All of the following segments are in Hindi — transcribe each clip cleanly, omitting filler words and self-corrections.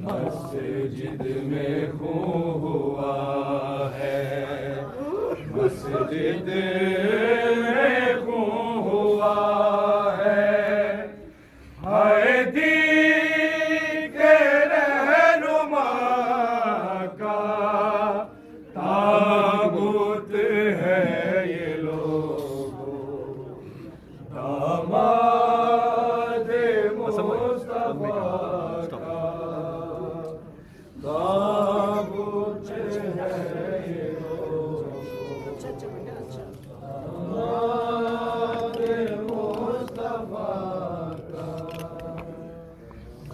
मस्जिद में खून हुआ है, मस्जिद में खून हुआ है, हैदी के रहनुमा का ताबूत है ये लोगों, दामाद मुस्तफा ताबूत है ये लोगों, दामाद मुस्तफा का,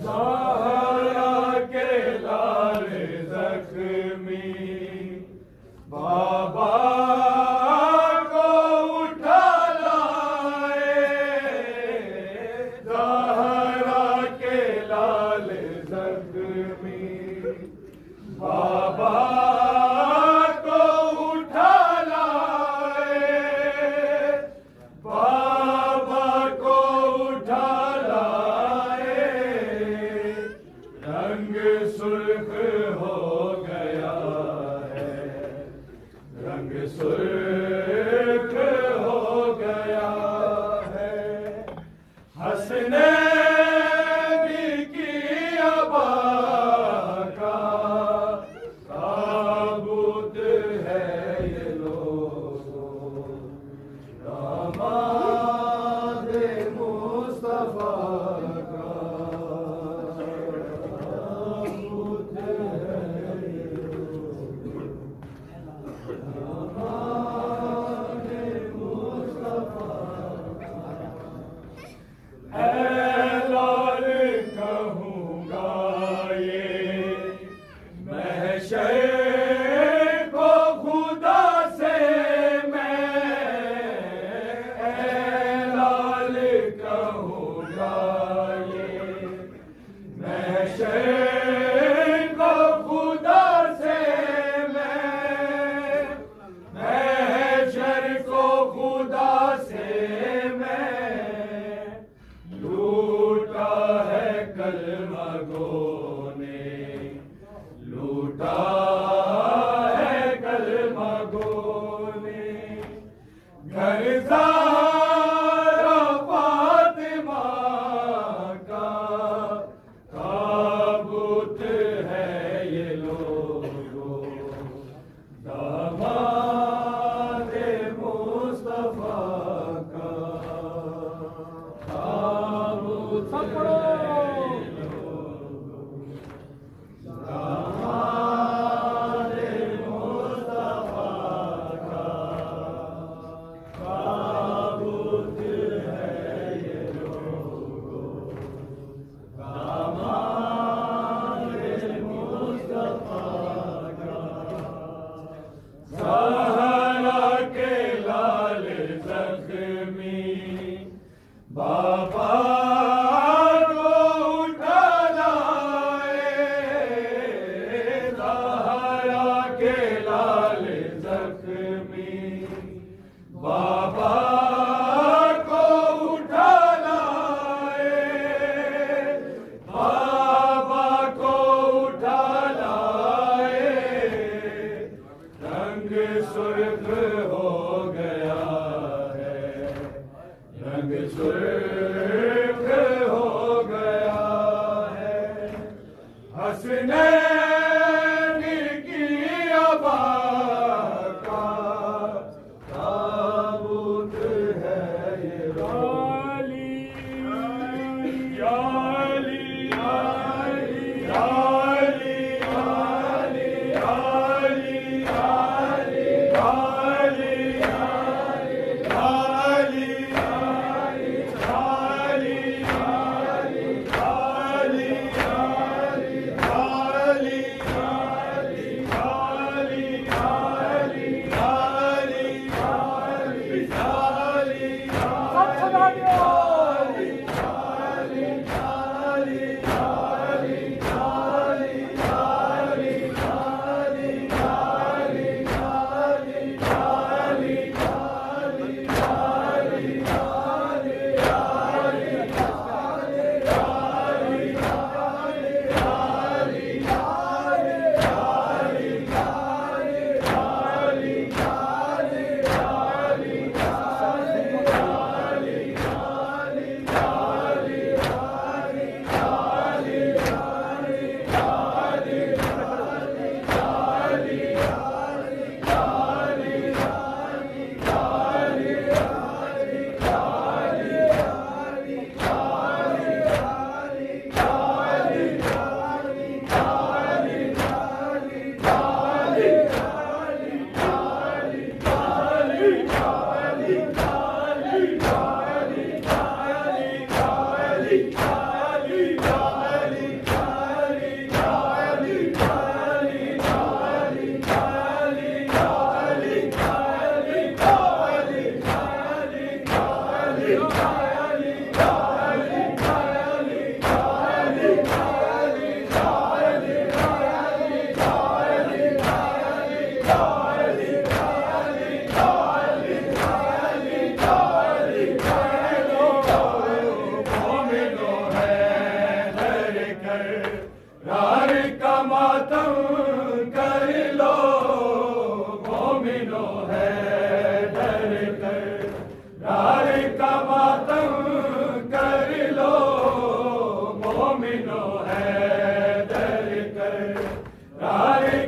ज़हरा के लाल ज़ख्मी बाबा को उठा लाए, ज़हरा के लाल ज़ख्मी बाबा को उठा लाए, बाबा को उठा लाए, रंग सुर्ख हो गया है, रंग सुर्ख हो गया है, हसनैन की अबा का ताबूत है ये लोगों, दामाद मुस्तफा का ताबूत है ये लोगों, दामाद मुस्तफा का। ऐ लाल कहूँगा ये महशर को खुदा से मैं, ऐ लाल कहूँगा ये महशर को खुदा से मैं, महशर को खुदा से मैं, लूटा है कलमा गो ने, लूटा है कलमा गो ने, घर ज़हरा फातिमा का ताबूत है ये लोगों, दामाद मुस्तफा का ताबूत है ये लोगों, दामाद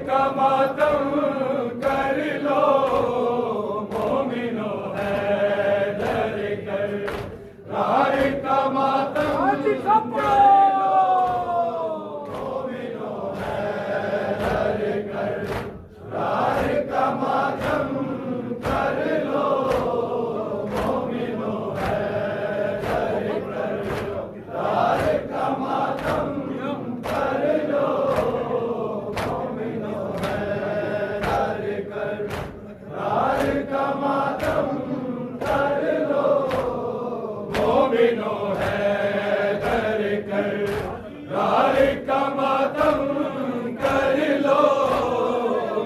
का मातम कर लो मोमिनो हैदर कर का मातम कर लो मोमिनो हैदर कर का मातम कर लो मोमिनो हैदर कर का मातम कर लो मोमिनो हैदर कर का मातम कर लो मोमिनो हैदर कर का मातम कर लो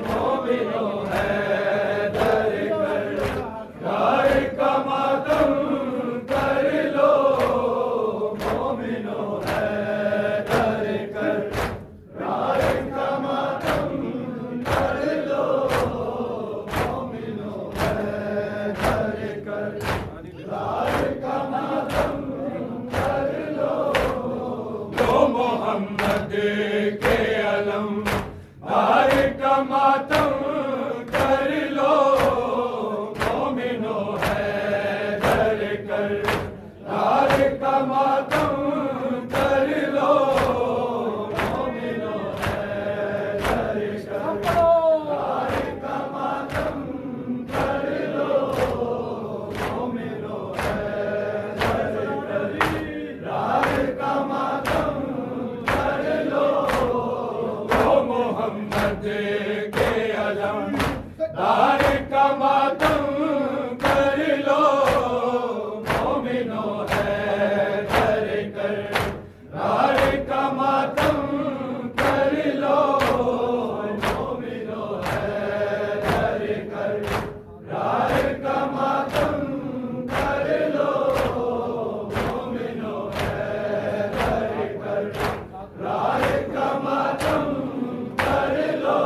मोमिनो हैदर कर का मातम कर लो मोमिनो हैदर कर का मातम कर लो मोमिनो हैदर कर का मातम कर लो मोहम्मद के अलम दार का मातम कर लो मोमिनो हैदर कर का मातम कर लो मोमिनो हैदर कर का मातम कर लो मोमिनो हैदर कर का मातम कर लो मोहम्मद के अलम दार का मातम कर लो मोमिनो हैदर कर का मातम कर लो मोमिनो हैदर कर का मातम कर लो मोमिनो हैदर कर का मातम कर लो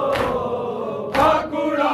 ठाकुरा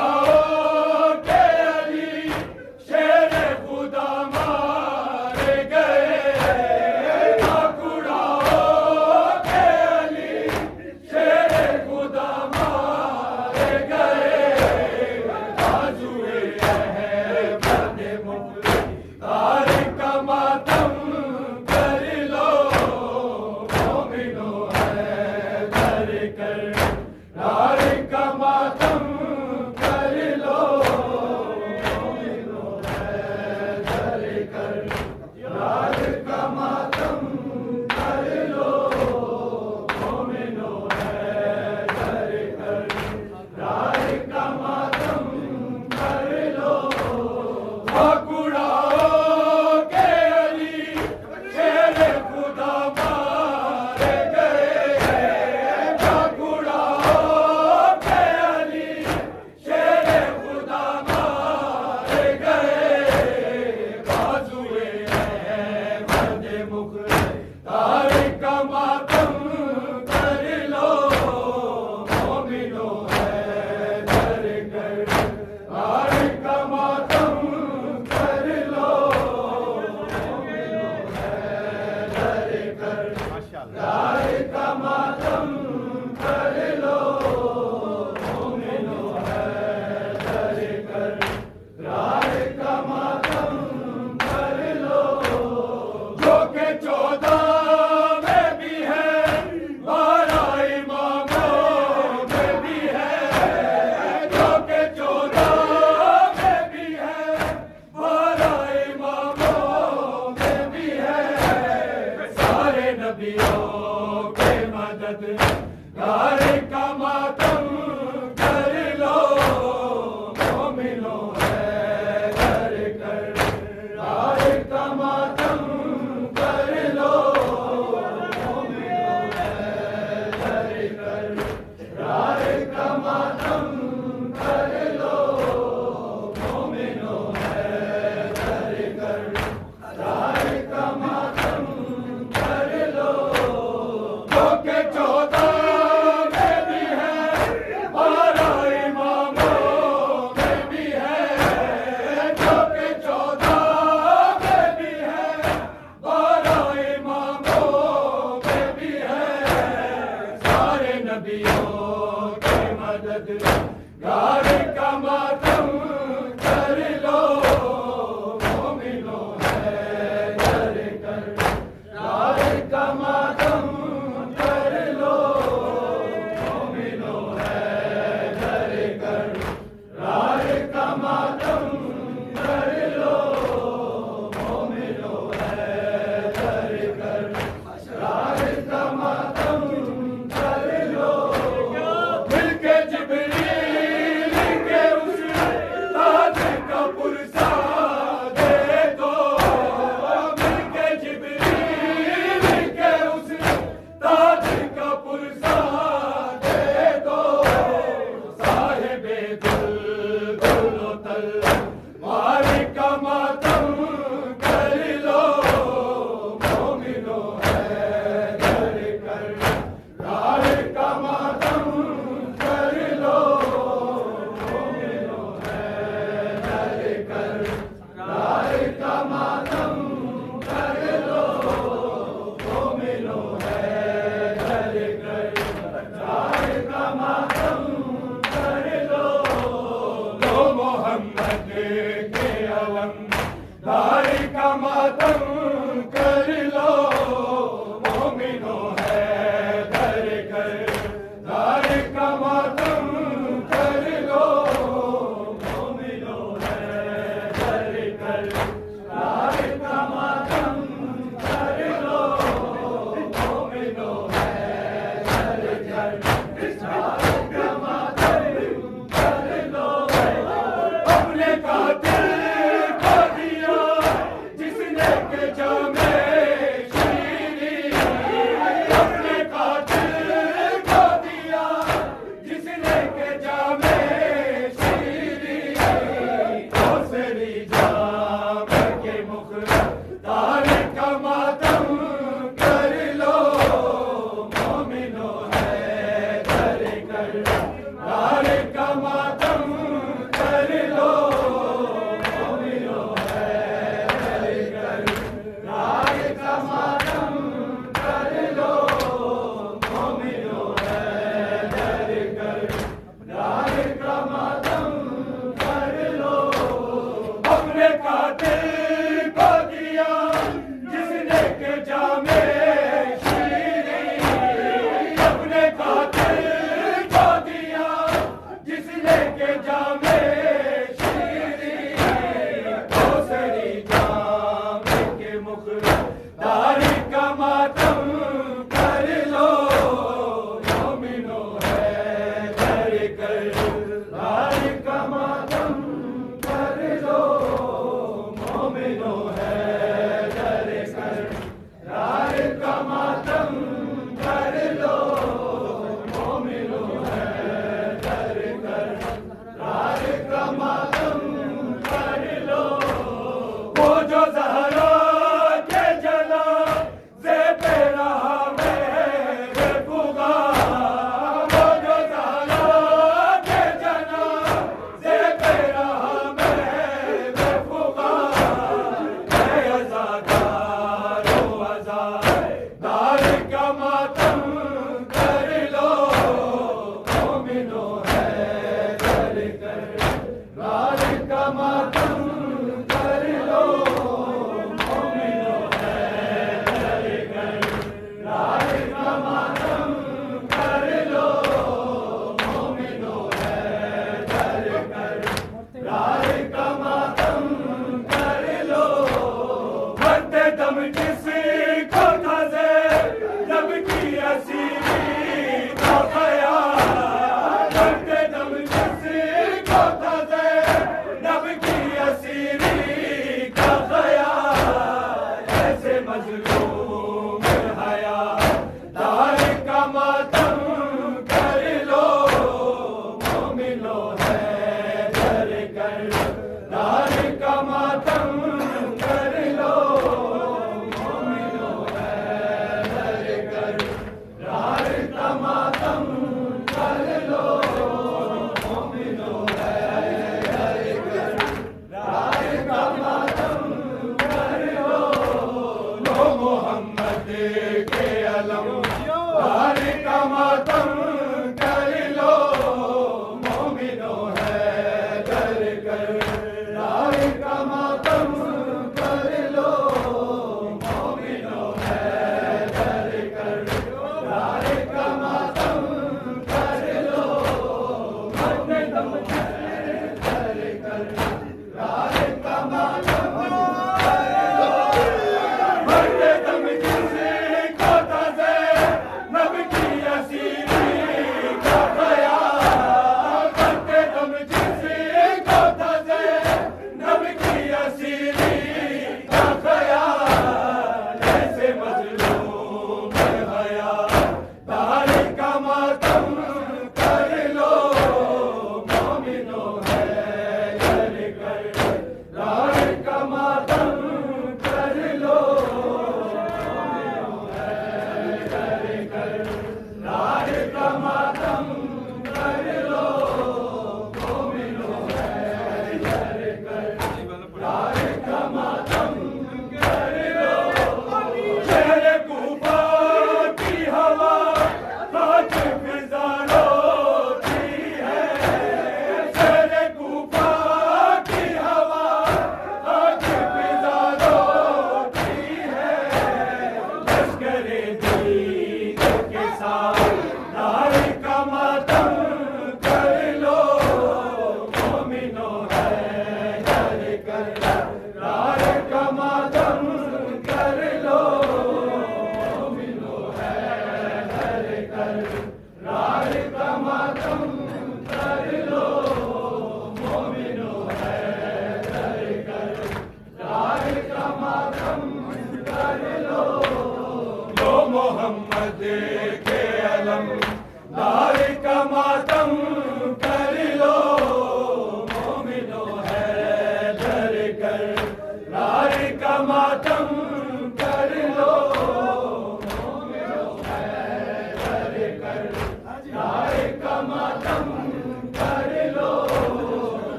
मदद यार का मातम कर लो मोमिनो है डर कर यार का मातम कर लो मोमिनो है डर कर यार का मातम कर लो मोमिनो है डर कर यार का मातम कर लो मिलके जिब्रील के उस ताज का पुरसा दे दो मिलके जिब्रील के उस ताज का पुरसा दे दो साहिबे दिल दुलो तल मारी का मातम कर लो मोमिनो है डर कर यार का मातम कर लो मोमिनो है डर कर यार का मातम कर लो मोमिनो है डर कर यार का मातम कर लो मोहम्मद के अलम दार का मातम कर लो मोमिनो है डर कर दार का मातम कर लो मोमिनो है डर कर दार का मातम कर लो मोमिनो है डर कर दार का मातम कर लो अपने कातिल को दिया जिसने के जामे शीरी अपने कातिल को दिया जिसने के जामे शीरी दूसरी जाम के मुख तार का मातम कर लो मोमिनो है डर कर तार का मातम कर लो मोमिनो है डर कर तार का मातम कर लो मोमिनो है डर कर तार का मातम कर लो अपने कातिल को दिया जिसने के जामे शीरी अपने कातिल को दिया जिसने के जामे शीरी दूसरी जाम के मुख दार का मातम कर लो मोमिनो है डर कर दार का मातम कर लो मोमिनो है डर कर दार का मातम कर लो मोमिनो है डर कर दार का मातम कर लो वो जो ज़हरा के जला से पे रहा मेरे फुगा वो जो ज़हरा के जला से पे रहा मेरे फुगा है अज़ादारो अज़ादार का मातम कर लो मोमिनो है डर कर दार का मातम कर लो मोमिनो है डर कर दार का मातम कर लो मोमिनो है डर कर दार का मातम कर लो मरते दम जिसको नज़े लब की असीरी का ख़याल मरते दम जिसको नज़े लब की असीरी का ख़याल ऐसे मज़लूम हया दार का मातम कर लो मोमिनो है डर कर दार का मातम कर लो मोमिनो है डर कर दार का मातम कर लो मोमिनो है डर कर दार का मातम कर लो मोहम्मद के अलम दार का मातम कर लो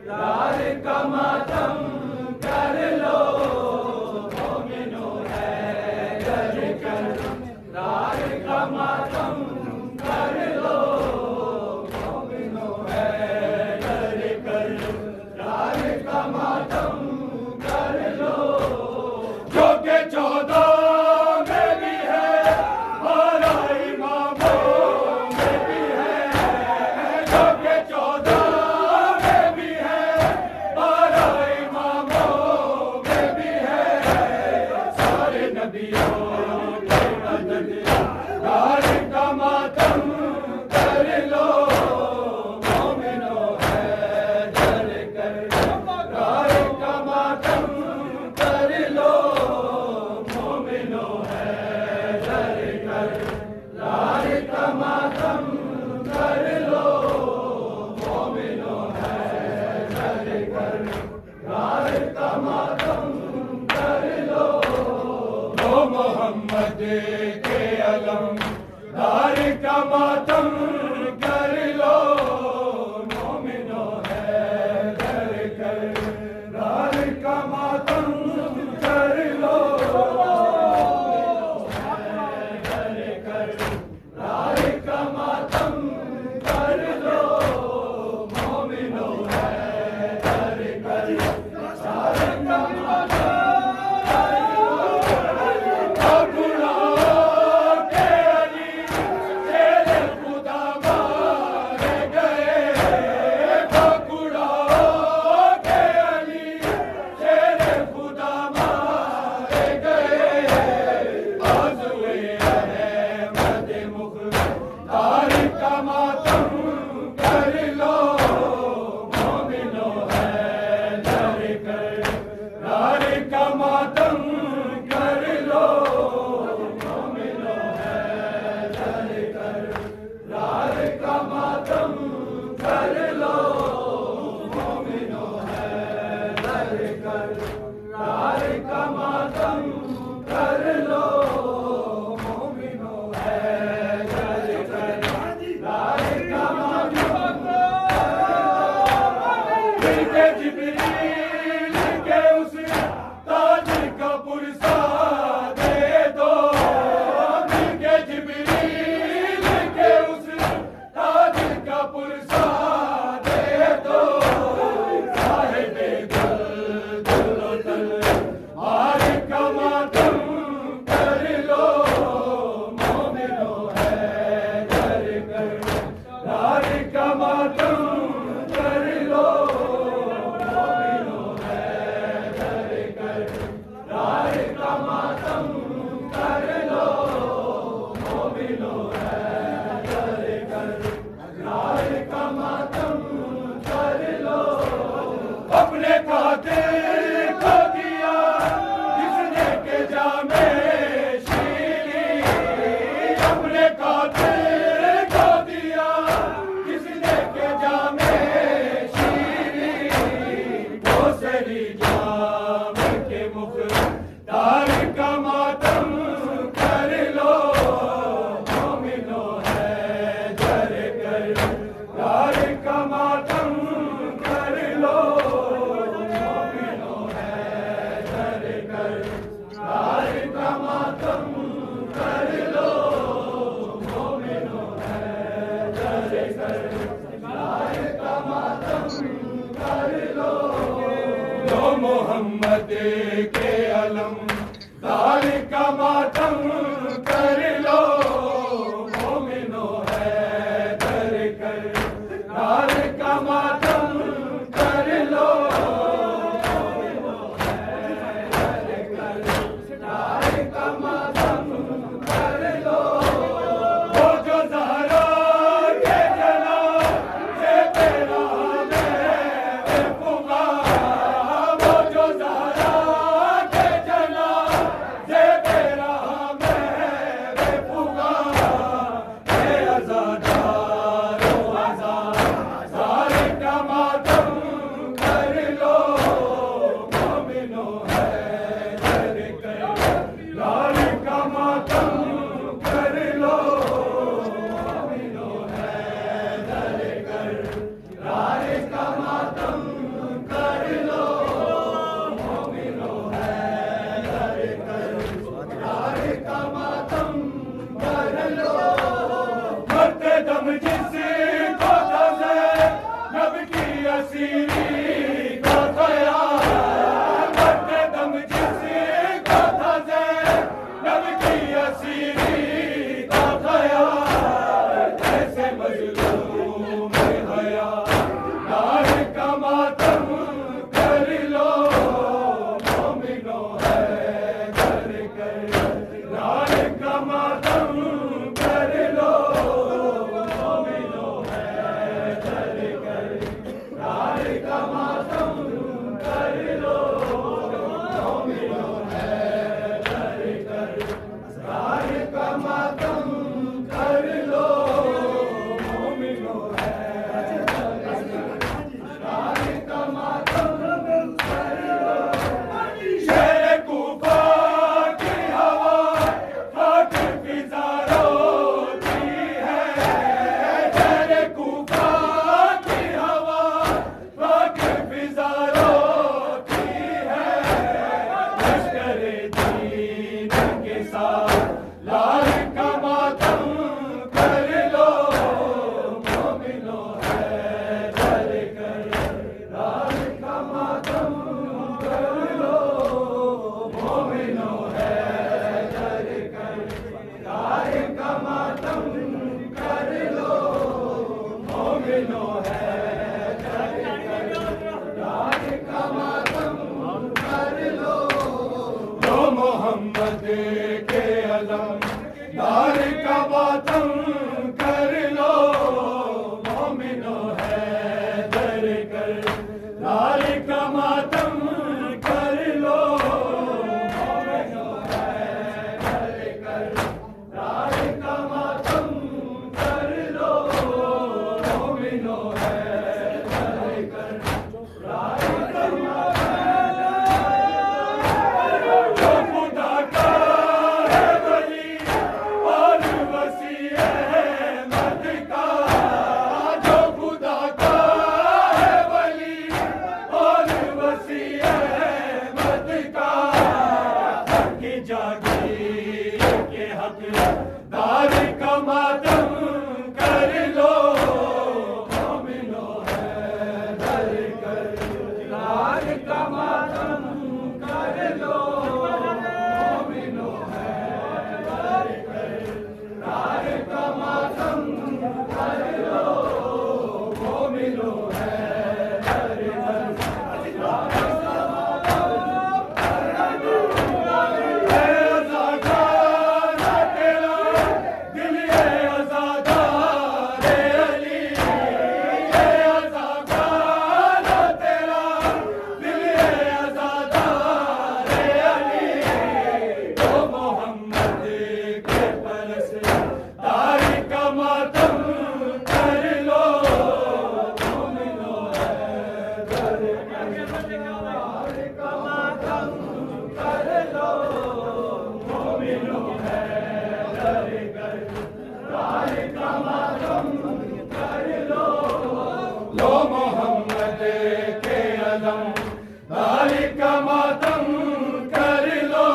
लाल का मातम कर लो मोमिनो है डर कर, लाल का मातम कर लो मोमिनो है डर कर, लाल का मातम कर लो। जो के 14 में भी है हमारा इमामों में भी है, जो के 14 में भी है हमारा इमामों में भी है। सारे नबियों के अदद लाल का मातम कर लो मोमिनो है डर कर, लाल का मातम कर लो मोमिनो है डर कर, लाल का मातम कर लो मोमिनो है डर कर, लाल का मातम कर लो। ओ मोहम्मद के अलम लाल का मातम कर लो मोमिनो है डर कर, लाल का मातम कर लो डर कर, लाल का मातम कर लो मोमिनो है डर कर, लाल का मातम मोहम्मद के अलम लाल का मातम कर लो मोमिनो है डर कर, लाल का मातम कर लो मोमिनो है डर कर, लाल का मातम कर लो। वो जो ज़हरा के जना से तेरा मैं पुकार, वो जो ज़हरा का मातम कर लो, मोमिनो हैदर कर। राज का मातम कर लो, मोमिनो हैदर कर। राज का मातम जो खुदा का है वली और वसी अहमद का, जो खुदा का है वली और वसी अहमद का। हक जागीर के हकदार का मातम कर लो, मोमिनो हैदर कर। राज का मातम कर लो, मोमिनो हैदर कर। राज का मातम कर लो, मोमिनो हैदर कर। दिल ये अज़ादार अली, ये अज़ादार तेरा, दिल ये अज़ादार अली। तो मोहम्मद के परस्तार का मातम कर लो, मोमिनो हैदर कर। राज का मातम कर लो, मोमिनो हैदर कर। राज का मातम कर लो, लो मोहम्मद के अलम दार का मातम कर लो,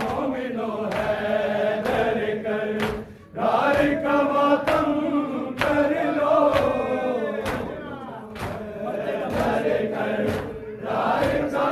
मोमिनो हैदर कर। राज का मातम कर लो, हैदर कर। राज का